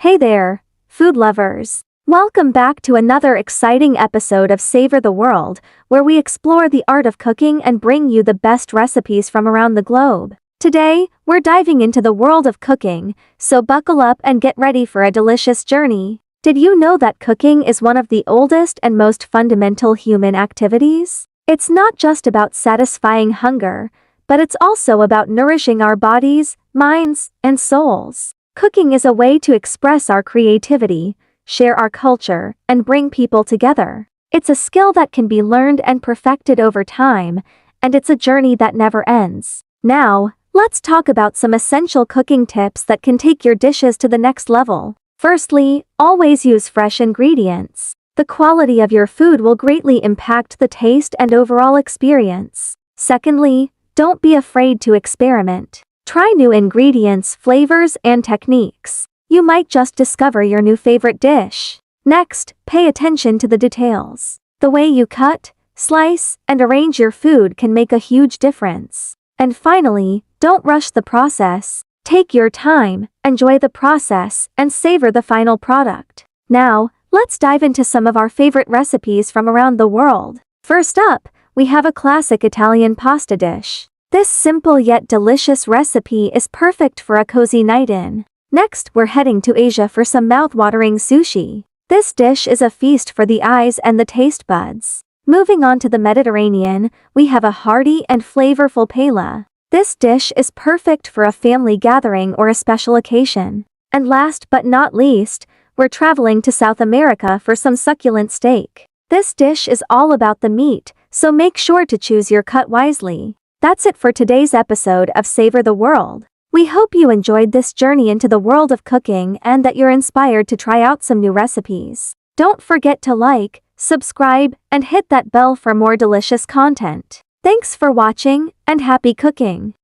Hey there, food lovers. Welcome back to another exciting episode of Savor the World, where we explore the art of cooking and bring you the best recipes from around the globe. Today, we're diving into the world of cooking, so buckle up and get ready for a delicious journey. Did you know that cooking is one of the oldest and most fundamental human activities? It's not just about satisfying hunger, but it's also about nourishing our bodies, minds, and souls. Cooking is a way to express our creativity, share our culture, and bring people together. It's a skill that can be learned and perfected over time, and it's a journey that never ends. Now, let's talk about some essential cooking tips that can take your dishes to the next level. Firstly, always use fresh ingredients. The quality of your food will greatly impact the taste and overall experience. Secondly, don't be afraid to experiment. Try new ingredients, flavors, and techniques. You might just discover your new favorite dish. Next, pay attention to the details. The way you cut, slice, and arrange your food can make a huge difference. And finally, don't rush the process. Take your time, enjoy the process, and savor the final product. Now, let's dive into some of our favorite recipes from around the world. First up, we have a classic Italian pasta dish. This simple yet delicious recipe is perfect for a cozy night in. Next, we're heading to Asia for some mouth-watering sushi. This dish is a feast for the eyes and the taste buds. Moving on to the Mediterranean, we have a hearty and flavorful paella. This dish is perfect for a family gathering or a special occasion. And last but not least, we're traveling to South America for some succulent steak. This dish is all about the meat, so make sure to choose your cut wisely. That's it for today's episode of Savor the World. We hope you enjoyed this journey into the world of cooking and that you're inspired to try out some new recipes. Don't forget to like, subscribe, and hit that bell for more delicious content. Thanks for watching, and happy cooking!